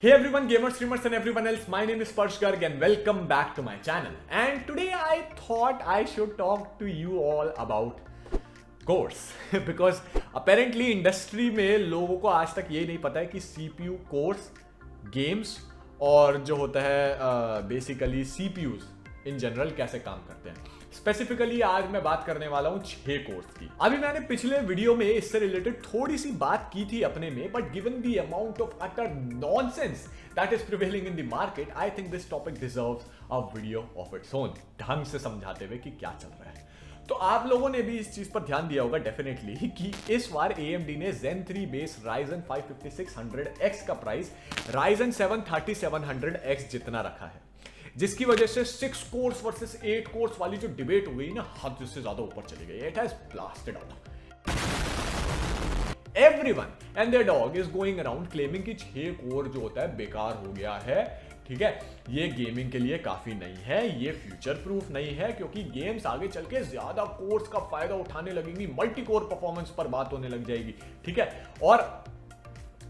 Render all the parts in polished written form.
Hey everyone, gamers, streamers and everyone else, my name is Sparsh Garg and welcome back to my channel. And today I thought I should talk to you all about course because apparently industry में लोगों को आज तक ये नहीं पता है कि CPU कोर्स, गेम्स और जो होता है बेसिकली CPUs इन जनरल कैसे काम करते हैं। स्पेसिफिकली आज मैं बात करने वाला हूं 6 कोर्स की। अभी मैंने पिछले वीडियो में इससे रिलेटेड थोड़ी सी बात की थी अपने में, but given the amount of utter nonsense that is prevailing in the market, I think this topic deserves a video of its own, ढंग से समझाते हुए कि क्या चल रहा है। तो आप लोगों ने भी इस चीज पर ध्यान दिया होगा डेफिनेटली कि इस बार AMD ने Zen 3 बेस Ryzen 5 5600X का प्राइस Ryzen 7 3700X जितना रखा है, जिसकी वजह से 6 कोर्स वर्सेस 8 कोर्स वाली जो डिबेट हुई ना, हद से ज्यादा ऊपर चली गई। It has blasted out. Everyone and their dog is going around claiming कि 6 कोर जो होता है बेकार हो गया है। ठीक है, ये गेमिंग के लिए काफी नहीं है, ये फ्यूचर प्रूफ नहीं है, क्योंकि गेम्स आगे चल के ज्यादा कोर्स का फायदा उठाने लगेंगी, मल्टी कोर परफॉर्मेंस पर बात होने लग जाएगी। ठीक है, और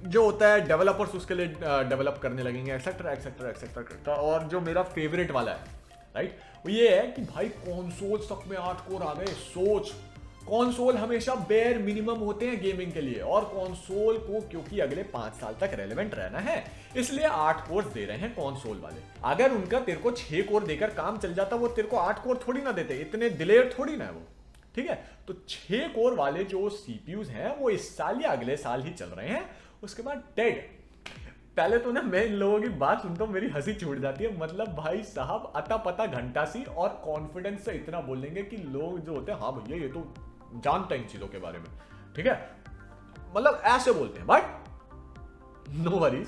जो होता है डेवलपर्स उसके लिए डेवलप करने लगेंगे एक्सेट्रा एक्सेट्रा एक्सेट्रा। और जो मेरा फेवरेट वाला है राइट, वो ये है कि भाई कंसोल तक में 8 कोर आ गए। सोच, कंसोल हमेशा बेयर मिनिमम होते हैं गेमिंग के लिए, और कंसोल को क्योंकि अगले 5 साल तक रेलेवेंट रहना है इसलिए 8 कोर दे रहे हैं कंसोल वाले। अगर उनका तेरे को 6 कोर देकर काम चल जाता, वो तेरे को 8 कोर थोड़ी ना देते, इतने दिलेर थोड़ी ना है वो। ठीक है, तो 6 कोर वाले जो CPUs हैं वो इस साल या अगले साल ही चल रहे हैं, उसके बाद डेड। पहले तो ना मैं इन लोगों की बात सुनता हूं, मेरी हंसी छूट जाती है। मतलब भाई साहब अता पता घंटा सी और कॉन्फिडेंस से इतना बोल देंगे कि लोग जो होते हैं, हाँ भैया ये तो जानते हैं इन चीजों के बारे में। ठीक है, मतलब ऐसे बोलते हैं, बट नो वरीज।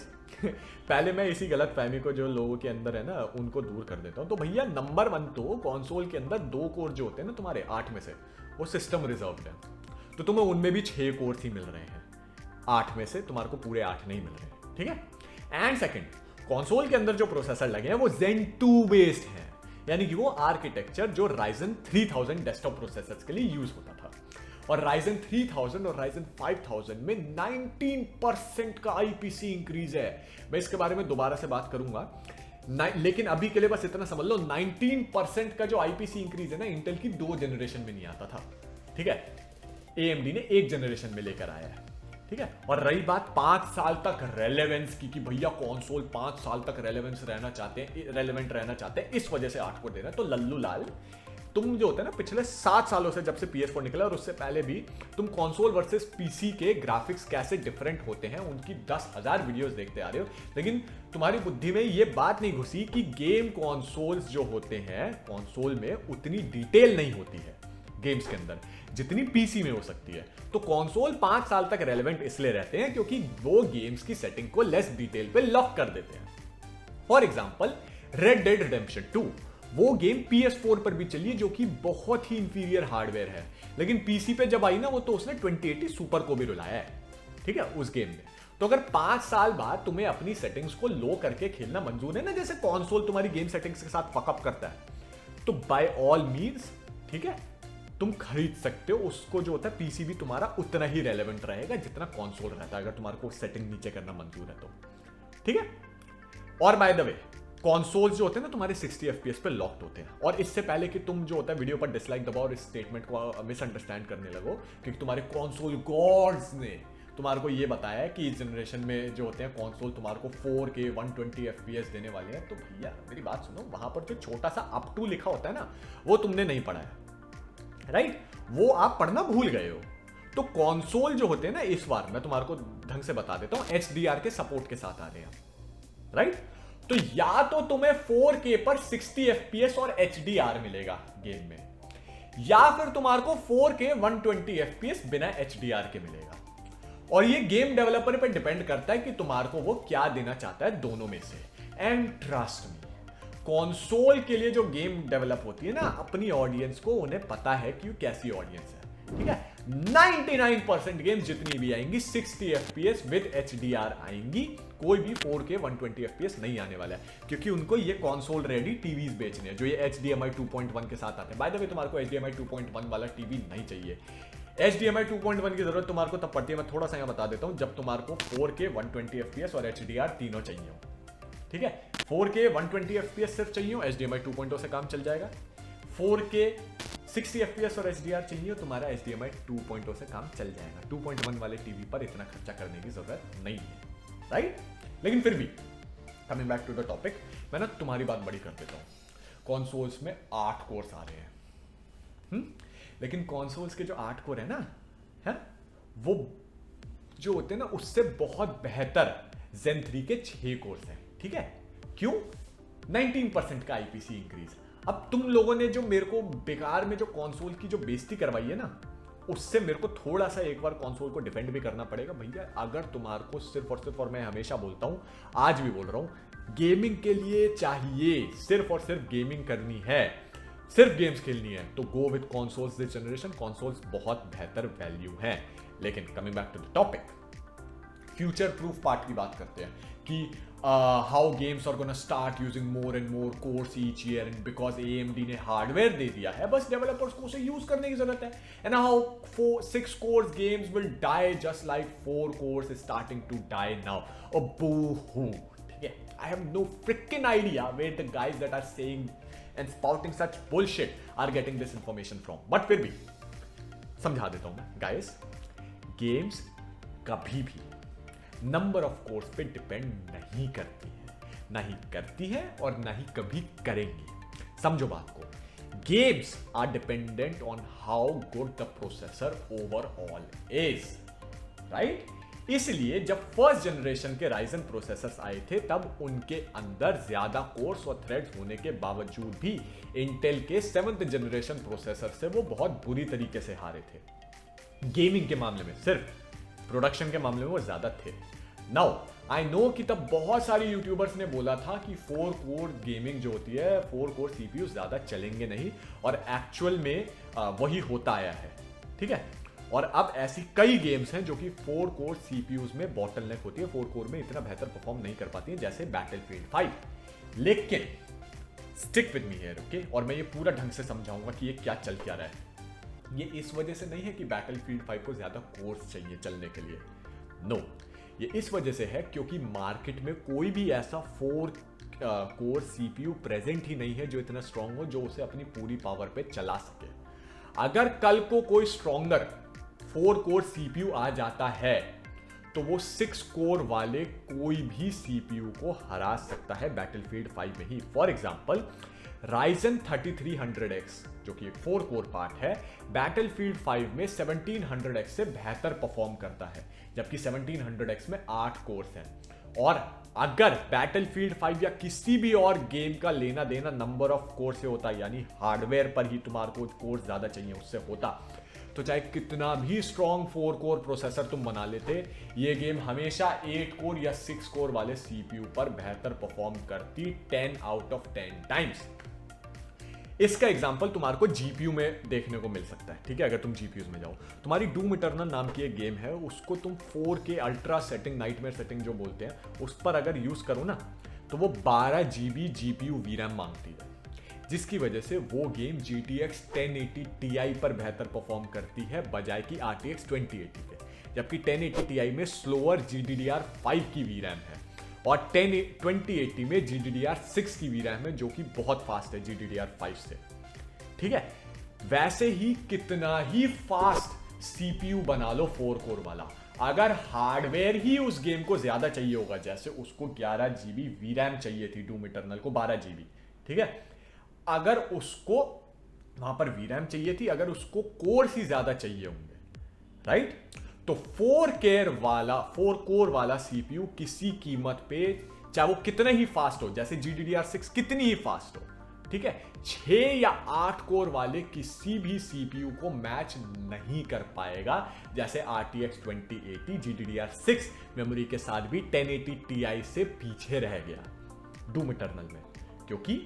पहले मैं इसी गलत फहमी को जो लोगों के अंदर है ना, उनको दूर कर देता हूं। तो भैया नंबर 1 तो कंसोल के अंदर 2 कोर जो होते हैं ना तुम्हारे 8 में से, वो सिस्टम रिजर्व्ड है, तो तुम्हें उनमें भी 6 कोर ही मिल रहे हैं। 8 में से तुम्हारे को पूरे 8 नहीं मिल रहे। ठीक है, एंड सेकंड, कंसोल के अंदर जो प्रोसेसर लगे हैं वो Zen 2 बेस्ड है, यानी कि वो आर्किटेक्चर जो Ryzen 3000 डेस्कटॉप प्रोसेसर्स के लिए यूज होता था। और Ryzen 3000 और Ryzen 5000 में 19% का IPC इंक्रीज है। मैं इसके बारे में दोबारा से बात करूंगा, लेकिन अभी के लिए बस इतना समझ लो, 19% का जो IPC इंक्रीज है ना, इंटेल की 2 जनरेशन में नहीं आता था। ठीक है, AMD ने 1 जनरेशन में लेकर आया है। ठीक है, और रही बात 5 साल तक रेलेवेंस की, कि भैया कंसोल 5 साल तक रेलेवेंस रहना चाहते हैं, रेलेवेंट रहना चाहते हैं, इस वजह से 8 कोर दे रहे हैं। तो लल्लू लाल, तुम जो होता है ना, पिछले 7 सालों से जब से PS4 निकला और उससे पहले भी तुम कंसोल वर्सेस PC के ग्राफिक्स कैसे डिफरेंट होते हैं उनकी 10,000 वीडियोस देखते आ रहे हो, लेकिन तुम्हारी बुद्धि में ये बात नहीं घुसी कि गेम कंसोल्स जो होते हैं, कंसोल में उतनी डिटेल नहीं होती है गेम्स के अंदर जितनी PC में हो सकती है। तो कंसोल 5 साल तक रेलेवेंट इसलिए रहते हैं क्योंकि वो गेम्स की सेटिंग को लेस डिटेल पे लॉक कर देते हैं। For example Red Dead Redemption 2, वो गेम PS4 पर भी चली, जो कि बहुत ही इंफीरियर हार्डवेयर है, लेकिन PC पे जब आई ना, वो तो उसने 2080 सुपर को भी रुलाया है। ठीक है, उस गेम में। तो अगर 5 साल बाद तुम्हें अपनी सेटिंग्स को लो करके खेलना मंजूर है ना, जैसे कंसोल तुम्हारी गेम सेटिंग्स के साथ फकअप करता है, तो बाय ऑल मीन्स ठीक है, तुम खरीद सकते हो उसको। जो होता है PC भी तुम्हारा उतना ही रेलेवेंट रहेगा जितना कंसोल रहता है, अगर तुम्हारे को सेटिंग नीचे करना मंजूर है तो। ठीक है, और बाय द वे कंसोल्स जो होते हैं ना तुम्हारे 60 FPS पे लॉक्ड होते हैं। और इससे पहले कि तुम जो होता है वीडियो पर डिसलाइक दबाओ और इस स्टेटमेंट को मिसअंडरस्टैंड करने लगो, क्योंकि तुम्हारे कंसोल गॉड्स ने तुम्हारे को ये बताया है कि इस जनरेशन में जो होते हैं कंसोल तुम्हारे को 4K 120 FPS देने वाले हैं, तो भैया मेरी बात सुनो, वहां पर जो छोटा सा अप टू लिखा होता है ना, वो तुमने नहीं पढ़ा है राइट, वो आप पढ़ना भूल गए हो। तो कंसोल जो होते हैं ना, इस बार मैं तुम्हारे को ढंग से बता देता हूं, HDR के सपोर्ट के साथ आ रहे हैं राइट। तो या तो तुम्हें 4K पर 60 FPS और HDR मिलेगा गेम में, या फिर तुम्हारे को 4K 120 FPS बिना HDR के मिलेगा। और ये गेम डेवलपर पे डिपेंड करता है कि तुम्हारे को वो क्या देना चाहता है दोनों में से। एंड ट्रस्ट मी, कंसोल के लिए जो गेम डेवलप होती है ना, अपनी ऑडियंस को उन्हें पता है कि कैसी ऑडियंस है। ठीक है, 99% गेम्स जितनी भी आएंगी 60 FPS विद HDR आएंगी, कोई भी 4K 120 FPS नहीं आने वाला है, क्योंकि उनको ये कंसोल रेडी टीवीज बेचने हैं जो ये HDMI 2.1 के साथ आते हैं। बाय द वे तुम्हारे को HDMI 2.1 वाला टीवी नहीं चाहिए, HDMI 2.1 की जरूरत तुम्हारे को तब पड़ती है, मैं थोड़ा सा यहाँ बता देता हूँ, जब तुम्हारे को 4K 120 FPS और HDR तीनों चाहिए हो। ठीक है, 4K 120 FPS सिर्फ चाहिए हो, HDMI 2.0 से काम चल जाएगा। 4K 60 FPS और HDR चाहिए हो, तुम्हारा HDMI 2.0 से काम चल जाएगा। 2.1 वाले टीवी पर इतना खर्चा करने की जरूरत नहीं है, राइट? लेकिन फिर भी coming back to the topic, मैं ना तुम्हारी बात बड़ी कर देता हूँ। कॉन्सोल्स में 8 कोर्स आ रहे हैं, लेकिन कॉन्सोल्स के जो 8 कोर है वो जो होते हैं ना, उससे बहुत बेहतर Zen 3 के 6 कोर्स हैं। ठीक है, क्यों? 19% का IPC इंक्रीज। अब तुम लोगों ने जो मेरे को बेकार में जो कॉन्सोल की जो बेइज्जती करवाई है ना, उससे मेरे को थोड़ा सा एक बार कॉन्सोल को डिफेंड भी करना पड़ेगा। भैया अगर तुम्हारे को सिर्फ और मैं हमेशा बोलता हूं, आज भी बोल रहा हूं, गेमिंग के लिए चाहिए, सिर्फ और सिर्फ गेमिंग करनी है, सिर्फ गेम्स खेलनी है, तो go with consoles this generation. Consoles बहुत बेहतर वैल्यू है। लेकिन coming back to the topic, future proof part की बात करते हैं कि how games are gonna start using more and more cores each year, and because AMD ने हार्डवेयर दे दिया है, बस डेवलपर्स को उसे यूज करने की जरूरत है। And how 6 core games will die just like 4 core starting to die now. Oh boo, ठीक है, I have no freaking idea where the guys that are saying and spouting such bullshit are getting this information from, but फिर भी समझा देता हूं मैं guys, games कभी भी नंबर ऑफ कोर्स पे डिपेंड नहीं करती है और ना ही कभी करेंगी। समझो बात को, games are dependent on how good the processor overall is, right? इसलिए जब फर्स्ट जनरेशन के राइजन प्रोसेसर्स आए थे, तब उनके अंदर ज्यादा कोर्स और थ्रेड्स होने के बावजूद भी इंटेल के 7th जनरेशन प्रोसेसर से वो बहुत बुरी तरीके से हारे थे। गेमिंग के मामले में सिर्फ, प्रोडक्शन के मामले में वो ज्यादा थे। नाउ आई नो कि तब बहुत सारे यूट्यूबर्स ने बोला था कि 4 कोर गेमिंग जो होती है, 4 कोर CPU ज्यादा चलेंगे नहीं, और एक्चुअल में वही होता आया है। ठीक है, और अब ऐसी कई गेम्स हैं जो कि 4 कोर CPUs में बॉटलनेक होती है, 4 कोर में इतना बेहतर परफॉर्म नहीं कर पाती है, जैसे बैटलफील्ड 5। लेकिन stick with me here, okay? और मैं ये पूरा ढंग से समझाऊंगा कि ये क्या चल क्या रहा है। ये इस वजह से नहीं है कि बैटलफील्ड 5 को ज्यादा कोर्स चाहिए चलने के लिए, नो, ये इस वजह से है क्योंकि मार्केट में कोई भी ऐसा 4 कोर CPU प्रेजेंट ही नहीं है जो इतना स्ट्रांग हो, जो उसे अपनी पूरी पावर पे चला सके। अगर कल को कोई स्ट्रॉन्गर 4 कोर CPU आ जाता है, तो वो 6 कोर वाले कोई भी CPU को हरा सकता है बैटलफील्ड 5 में ही। फॉर एग्जांपल, Ryzen 3300X जो कि एक 4 कोर पार्ट है, बैटलफील्ड 5 में 1700X से बेहतर परफॉर्म करता है, जबकि 1700X में 8 कोर्स हैं। और अगर बैटलफील्ड 5 या किसी भी और गेम का लेना देना नंबर ऑफ कोर से होता, यानी हार्डवेयर पर ही तुम्हारे को कोर ज्यादा चाहिए उससे होता, तो चाहे कितना भी स्ट्रॉन्ग 4 कोर प्रोसेसर तुम बना लेते, ये गेम हमेशा 8 कोर या 6 कोर वाले CPU पर बेहतर परफॉर्म करती 10 आउट ऑफ 10 टाइम्स। इसका एग्जांपल तुम्हारे को GPU में देखने को मिल सकता है। ठीक है, अगर तुम GPUs में जाओ, तुम्हारी डूम इटर्नल नाम की एक गेम है, उसको तुम 4K ultra setting, nightmare setting जो बोलते हैं, उस पर अगर यूज करो ना, तो वो 12 GB GPU VRAM मांगती है, जिसकी वजह से वो गेम GTX 1080 Ti पर बेहतर परफॉर्म करती है बजाय कि RTX 2080 पे, जबकि 1080 Ti में स्लोअर GDDR5 की VRAM है और 2080 में GDDR6 की VRAM है, जो कि बहुत फास्ट है GDDR5 से। ठीक है, वैसे ही कितना ही फास्ट CPU बना लो 4 कोर वाला, अगर हार्डवेयर ही उस गेम को ज्यादा चाहिए होगा, जैसे उसको 11 GB VRAM चाहिए थी डूम इटर्नल को 12 GB, ठीक है, अगर उसको वहां पर VRAM चाहिए थी, अगर उसको कोर्स ही ज्यादा चाहिए होंगे, राइट, तो 4 कोर वाला CPU किसी कीमत पे, चाहे वो कितना ही फास्ट हो, जैसे GDDR6 कितनी ही फास्ट हो, ठीक है, 6 या 8 कोर वाले किसी भी CPU को मैच नहीं कर पाएगा, जैसे RTX 2080 GDDR6 मेमोरी के साथ भी 1080 Ti से पीछे रह गया डूम इटर्नल में, क्योंकि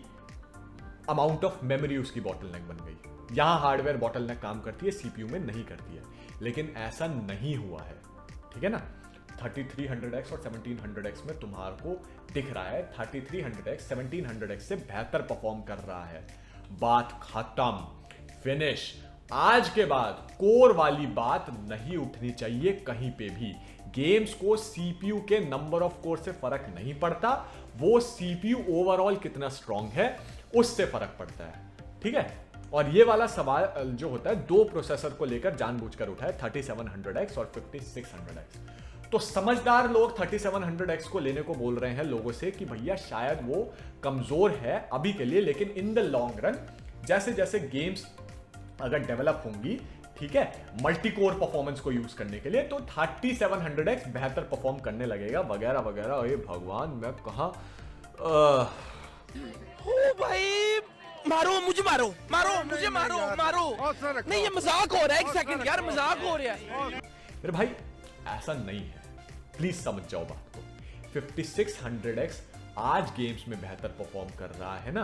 अमाउंट ऑफ मेमोरी उसकी बॉटलनेक बन गई। यहां हार्डवेयर बॉटलनेक काम करती है, CPU में नहीं करती है, लेकिन ऐसा नहीं हुआ है। ठीक है ना, 3300X और 1700X में तुम्हारे को दिख रहा है 3300X 1700X से बेहतर परफॉर्म कर रहा है, बात खत्म, फिनिश। आज के बाद कोर वाली बात नहीं उठनी चाहिए कहीं पे भी। गेम्स को सीपीयू के नंबर ऑफ कोर से फर्क नहीं पड़ता, वो सीपीयू ओवरऑल कितना स्ट्रांग है उससे फर्क पड़ता है, ठीक है। और ये वाला सवाल जो होता है दो प्रोसेसर को लेकर जानबूझकर उठा है, 3700X और 5600X। तो समझदार लोग 3700X को लेने को बोल रहे हैं लोगों से कि भैया शायद वो कमजोर है अभी के लिए, लेकिन इन द लॉन्ग रन जैसे जैसे गेम्स अगर डेवलप होंगी, ठीक है, मल्टी कोर परफॉर्मेंस को यूज करने के लिए, तो 3700X बेहतर परफॉर्म करने लगेगा वगैरह वगैरह। अरे भगवान, मैं कहा ओ भाई, मारो मुझे, मारो मारो मुझे, मारो मारो। नहीं, ये मजाक हो रहा है, एक सेकंड यार, मजाक हो रहा है। मेरे भाई ऐसा नहीं है, प्लीज समझ जाओ बात को। 5600X आज गेम्स में बेहतर परफॉर्म कर रहा है ना,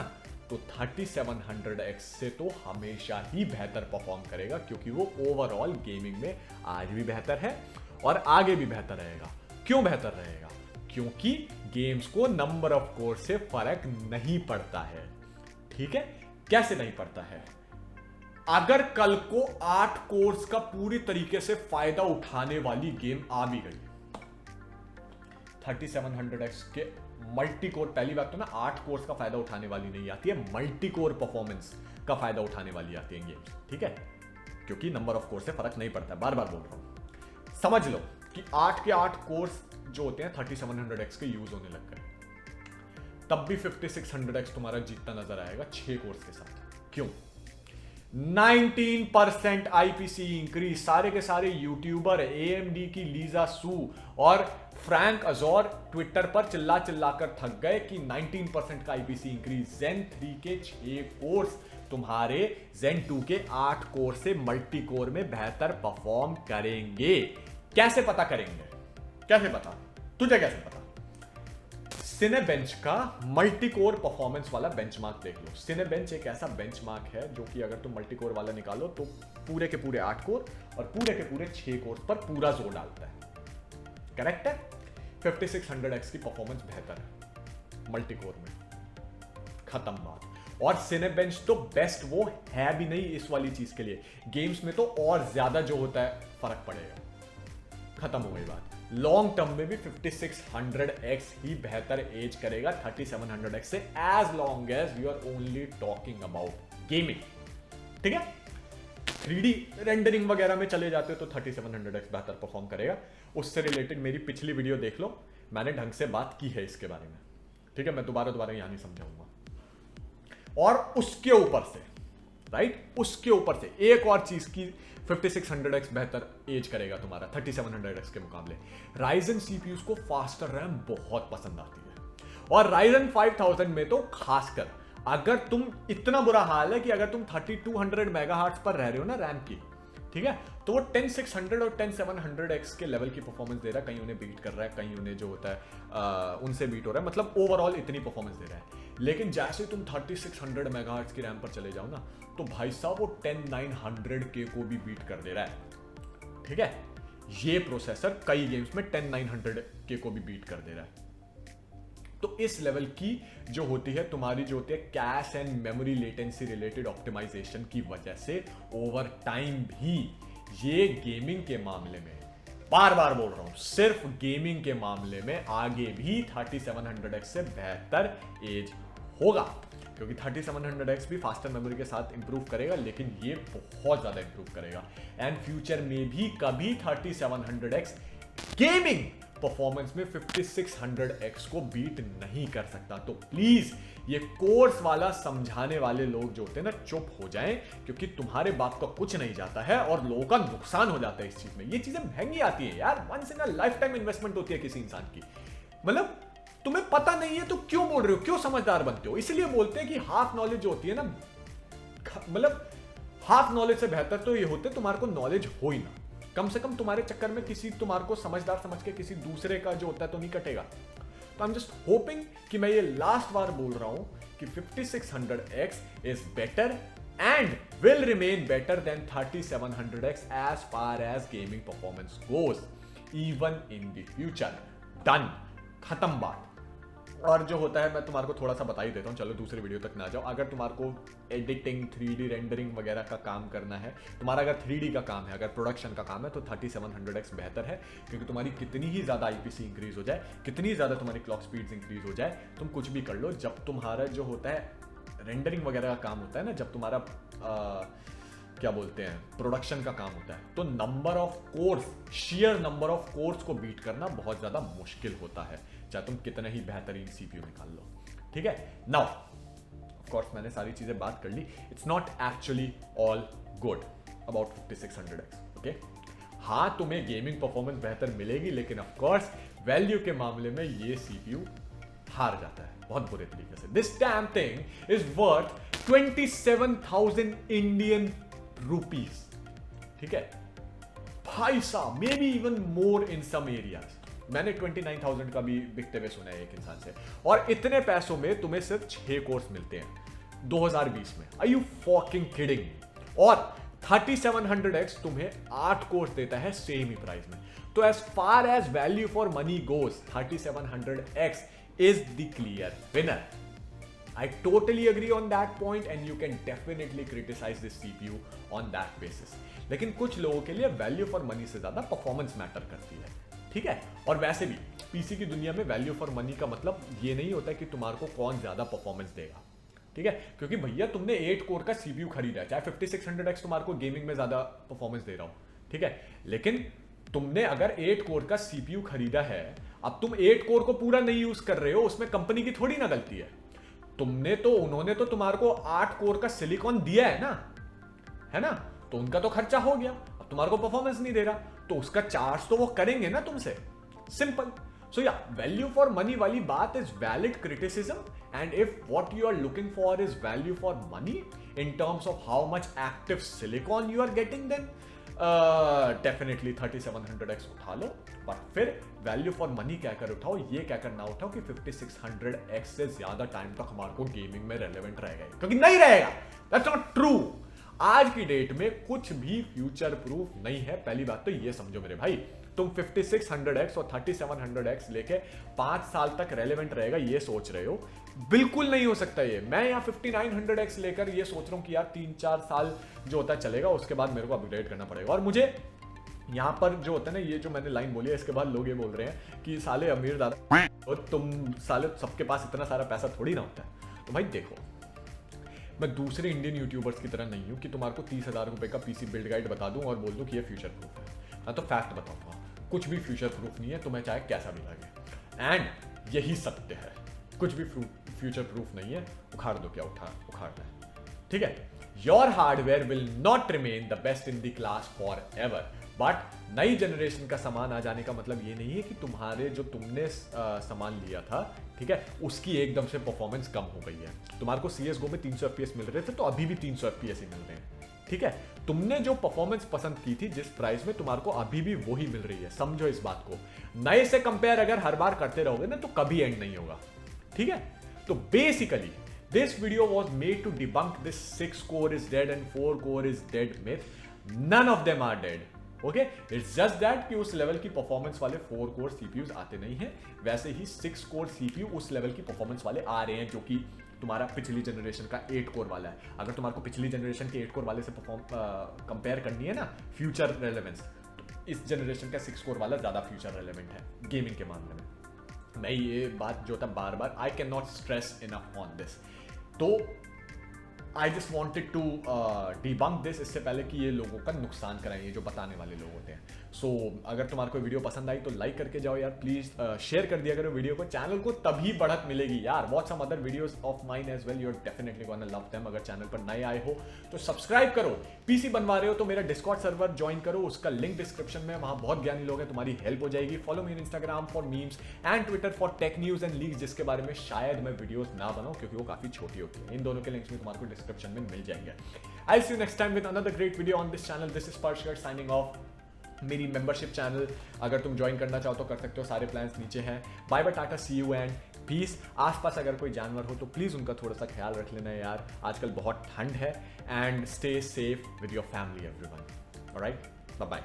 तो 3700X से तो हमेशा ही बेहतर परफॉर्म करेगा, क्योंकि वो ओवरऑल गेमिंग में आज भी बेहतर है और आगे भी बेहतर रहेगा। क्यों बेहतर रहेगा? क्योंकि गेम्स को नंबर ऑफ कोर से फर्क नहीं पड़ता है, ठीक है। कैसे नहीं पड़ता है? अगर कल को 8 कोर्स का पूरी तरीके से फायदा उठाने वाली गेम आ भी गई, 3700X के मल्टी कोर, पहली बात तो ना 8 कोर्स का फायदा उठाने वाली नहीं आती है, मल्टी कोर परफॉर्मेंस का फायदा उठाने वाली आती है गेम्स, ठीक है, क्योंकि नंबर ऑफ कोर से फर्क नहीं पड़ता है। बार बार बोल रहा हूं, समझ लो कि 8 के 8 कोर्स जो होते हैं 3700X के यूज होने लग गए, तब भी 5600X तुम्हारा जीतता नजर आएगा 6 कोर्स के साथ। क्यों? 19% आईपीसी इंक्रीज। सारे के सारे यूट्यूबर, AMD की लीजा सू और फ्रैंक अजोर ट्विटर पर चिल्ला चिल्ला कर थक गए कि 19% का आईपीसी इंक्रीज। Zen 3 के 6 कोर्स तुम्हारे Zen 2 के 8 कोर से मल्टी कोर में बेहतर परफॉर्म करेंगे। कैसे पता करेंगे? कैसे पता? तुझे कैसे पता? सिनेबेंच का मल्टी कोर परफॉर्मेंस वाला बेंचमार्क देख लो। सिनेबेंच एक ऐसा बेंचमार्क है जो कि अगर तुम मल्टी कोर वाला निकालो तो पूरे के पूरे 8 कोर और पूरे के पूरे 6 कोर पर पूरा जोर डालता है। करेक्ट है? 5600X की परफॉर्मेंस बेहतर है मल्टी कोर में, खत्म बात। और सिनेबेंच तो बेस्ट वो है भी नहीं इस वाली चीज के लिए, गेम्स में तो और ज्यादा जो होता है फर्क पड़ेगा, खत्म हो गई बात। लॉन्ग टर्म में भी 5600X ही बेहतर एज करेगा 3700X से, as long as you are only talking about gaming, ठीक है। 3D रेंडरिंग वगैरह में चले जाते हो तो 3700X बेहतर परफॉर्म करेगा। उससे रिलेटेड मेरी पिछली वीडियो देख लो, मैंने ढंग से बात की है इसके बारे में, ठीक है। मैं दोबारा यहां नहीं समझाऊंगा। और उसके ऊपर से, राइट, उसके ऊपर से एक और चीज की 5600X बेहतर एज करेगा तुम्हारा 3700X के मुकाबले। Ryzen CPUs को फास्टर रैम बहुत पसंद आती है, और Ryzen 5000 में तो खासकर अगर तुम, इतना बुरा हाल है कि अगर तुम 3200 मेगाहर्ट्ज पर रह रहे हो ना रैम की, ठीक है, तो वो 10600 और 10700X के लेवल की परफॉर्मेंस दे रहा है। कहीं उन्हें बीट कर रहा है, कहीं उन्हें जो होता है उनसे बीट हो रहा है, मतलब ओवरऑल इतनी परफॉर्मेंस दे रहा है। लेकिन जैसे तुम 3600 मेगाहर्ट्ज की रैम पर चले जाओ ना, तो भाई साहब वो 10900K को भी बीट कर दे रहा है, ठीक है। ये प्रोसेसर कई गेम्स में 10900K को भी बीट कर दे रहा है। तो इस लेवल की जो होती है तुम्हारी, जो होती है cache and memory latency related optimization की वजह से ओवर टाइम भी ये गेमिंग के मामले में, बार बार बोल रहा हूं, सिर्फ गेमिंग के मामले में आगे भी 3700X से बेहतर एज होगा, क्योंकि 3700X भी फास्टर मेमोरी के साथ इंप्रूव करेगा, लेकिन ये बहुत ज्यादा इंप्रूव करेगा। एंड फ्यूचर में भी कभी 3700X गेमिंग परफॉर्मेंस में 5600X को बीट नहीं कर सकता। तो प्लीज ये कोर्स वाला समझाने वाले लोग जो होते हैं ना, चुप हो जाएं, क्योंकि तुम्हारे बाप का कुछ नहीं जाता है और लोगों का नुकसान हो जाता है इस चीज में। ये चीजें महंगी आती है यार, once in a lifetime investment होती है किसी इंसान की। मतलब तुम्हें पता नहीं है तो क्यों बोल रहे हो, क्यों समझदार बनते हो? इसलिए बोलते हैं कि हाफ नॉलेज जो होती है ना, मतलब हाफ नॉलेज से बेहतर तो ये होते तुम्हारे को नॉलेज हो ही ना, कम से कम तुम्हारे चक्कर में किसी तुम्हारे को समझदार समझ के किसी दूसरे का जो होता है तो नहीं कटेगा। तो आई एम जस्ट होपिंग कि मैं ये लास्ट बार बोल रहा हूं कि 5600X is better and will remain better than 3700X as far as gaming performance goes even in the future. Done, खत्म बात। और जो होता है मैं तुम्हारे को थोड़ा सा बता ही देता हूँ, चलो दूसरे वीडियो तक ना जाओ। अगर तुम्हारे को एडिटिंग 3D रेंडरिंग वगैरह का काम करना है, तुम्हारा अगर 3D का काम है, अगर प्रोडक्शन का काम है, तो 3700X बेहतर है, क्योंकि तुम्हारी कितनी ही ज़्यादा आईपीसी इंक्रीज हो जाए, कितनी ज़्यादा तुम्हारी क्लॉक स्पीड्स इंक्रीज हो जाए, तुम कुछ भी कर लो, जब तुम्हारा जो होता है रेंडरिंग वगैरह का काम होता है ना, जब तुम्हारा क्या बोलते हैं प्रोडक्शन का काम होता है, तो number of course, share number of course को बीट करना बहुत ज्यादा मुश्किल होता है, चाहे तुम कितना ही बेहतरीन सीपीयू निकाल लो। ठीक है, नाउ ऑफ कोर्स मैंने सारी चीजें बात कर ली, it's not actually all good about 5600X। Okay, हाँ तुम्हें गेमिंग परफॉर्मेंस बेहतर मिलेगी, लेकिन ऑफ कोर्स वैल्यू के मामले में ये सीपीयू हार जाता है बहुत बुरे तरीके से। This damn thing is worth 27,000 Indian rupees. ठीक है भाई साहब, maybe even more in some areas. मैंने 29,000 का भी बिकते हुए सुना है एक इंसान से, और इतने पैसों में तुम्हें सिर्फ 6 कोर्स मिलते हैं 2020 में। Are you fucking kidding? और 3700X तुम्हें 8 कोर्स देता है सेम ही प्राइस में। तो as far as value for money goes, 3700X is the clear winner. I totally agree on that point and you can definitely criticize this CPU on that basis. लेकिन कुछ लोगों के लिए value for money से ज्यादा performance matter करती है। ठीक है, और वैसे भी पीसी की दुनिया में वैल्यू फॉर मनी का मतलब ये नहीं होता कि तुम्हारे को कौन ज्यादा परफॉर्मेंस देगा। ठीक है, क्योंकि भैया तुमने 8 कोर का सीपीयू खरीदा है, चाहे 5600X तुम्हारे को गेमिंग में ज्यादा परफॉर्मेंस दे रहा हो, ठीक है, लेकिन तुमने अगर 8 कोर का सीपीयू खरीदा है, अब तुम 8 कोर को पूरा नहीं यूज कर रहे हो, उसमें कंपनी की थोड़ी ना गलती है। उन्होंने तो तुम्हारे को 8 कोर का सिलिकॉन दिया है ना, तो उनका तो खर्चा हो गया। अब तुम्हारे को परफॉर्मेंस नहीं दे रहा, तो उसका चार्ज तो वो करेंगे ना तुमसे, सिंपल। सो या वैल्यू फॉर मनी वाली बात is valid criticism, and if what you are looking for is value for money in terms of how much active silicon you are getting, then definitely 3700X उठा लो। But फिर value for money कहकर उठाओ, ये कहकर ना उठाओ कि 5600X से ज्यादा टाइम तक हमारे को गेमिंग में रेलेवेंट रहेगा, क्योंकि नहीं रहेगा। That's not true. आज की डेट में कुछ भी फ्यूचर प्रूफ नहीं है। पहली बात तो ये समझो मेरे भाई, तुम 5600X और 3700X लेके 5 साल तक रेलेवेंट रहेगा ये सोच रहे हो, बिल्कुल नहीं हो सकता ये। मैं यहाँ 5900X लेकर ये सोच रहा हूँ कि यार 3-4 साल जो होता है चलेगा, उसके बाद मेरे को अपग्रेड करना पड़ेगा। और मुझे यहाँ पर जो होता है ना, ये जो मैंने लाइन बोली है, इसके बाद लोग ये बोल रहे हैं कि साले अमीर दादा, और तुम साले सबके पास इतना सारा पैसा थोड़ी ना होता है। तो भाई देखो, मैं दूसरे इंडियन यूट्यूबर्स की तरह नहीं हूँ कि तुम्हारे को 30,000 रुपए का पीसी बिल्ड गाइड बता दूँ और बोल दूँ कि ये फ्यूचर प्रूफ है। मैं तो फैक्ट बताऊँगा, कुछ भी फ्यूचर प्रूफ नहीं है, तुम्हें चाहे कैसा भी लगे। एंड यही सत्य है, कुछ भी फ्यूचर प्रूफ नहीं है। उखाड़ दो क्या उखाड़ना है, ठीक है। Your hardware will not remain the best in the class for ever, but नई जनरेशन का सामान आ जाने का मतलब ये नहीं है कि तुम्हारे जो तुमने सामान लिया था, ठीक है, उसकी एकदम से परफॉर्मेंस कम हो गई है। तुम्हारे को CSGO में 300 FPS मिल रहे थे, तो अभी भी 300 FPS ही मिल रहे हैं, ठीक है। तुमने जो परफॉर्मेंस पसंद की थी जिस प्राइस में, तुम्हारे को अभी भी वही मिल रही है। समझो इस बात को। नए से कंपेयर अगर हर बार करते रहोगे ना, तो कभी एंड नहीं होगा, ठीक है। तो basically this video was made to debunk this 6 core is dead and 4 core is dead myth. None of them are dead, okay. It's just that कि उस लेवल की परफॉर्मेंस वाले 4 कोर सीपीयूज आते नहीं है, वैसे ही 6 कोर सीपीयू उस level की परफॉर्मेंस वाले आ रहे हैं, जो कि तुम्हारा पिछली जनरेशन का 8 कोर वाला है। अगर तुम्हारे को पिछली जनरेशन के 8 कोर वाले से कंपेयर करनी है ना फ्यूचर रेलेवेंस, तो इस जनरेशन का 6 कोर वाला ज्यादा फ्यूचर रेलेवेंट है गेमिंग के मामले में। मैं ये बात जो था बार बार, I can not stress enough on this. तो I just wanted to debunk this, इससे पहले कि ये लोगों का नुकसान कराएं, ये जो बताने वाले लोग होते हैं। सो अगर तुम्हारे को वीडियो पसंद आई तो लाइक करके जाओ यार, प्लीज शेयर कर दिया करो वीडियो को। चैनल को तभी बढ़त मिलेगी यार। Watch some other videos of mine as well, you are definitely gonna love them. अगर चैनल पर नए आए हो तो सब्सक्राइब करो। पीसी बनवा रहे हो तो मेरा डिस्कॉर्ड सर्वर ज्वाइन करो, उसका लिंक डिस्क्रिप्शन में, वहां बहुत ज्ञानी लोग हैं, तुम्हारी हेल्प हो जाएगी। Follow me in Instagram for memes and Twitter for tech news and leaks, जिसके बारे में शायद मैं वीडियोस ना बनाऊं क्योंकि वो काफी छोटी होती है। इन दोनों के लिंक्स भी तुम्हारे को डिस्क्रिप्शन में मिल जाएंगे। I'll see you next time with another great video on this channel. This is Parshgar signing off. मेरी मेंबरशिप चैनल अगर तुम ज्वाइन करना चाहो तो कर सकते हो, सारे प्लान्स नीचे हैं। Bye bye, tata, see you and peace. आसपास अगर कोई जानवर हो तो प्लीज़ उनका थोड़ा सा ख्याल रख लेना यार, आजकल बहुत ठंड है। And stay safe with your family everyone. Alright, bye bye.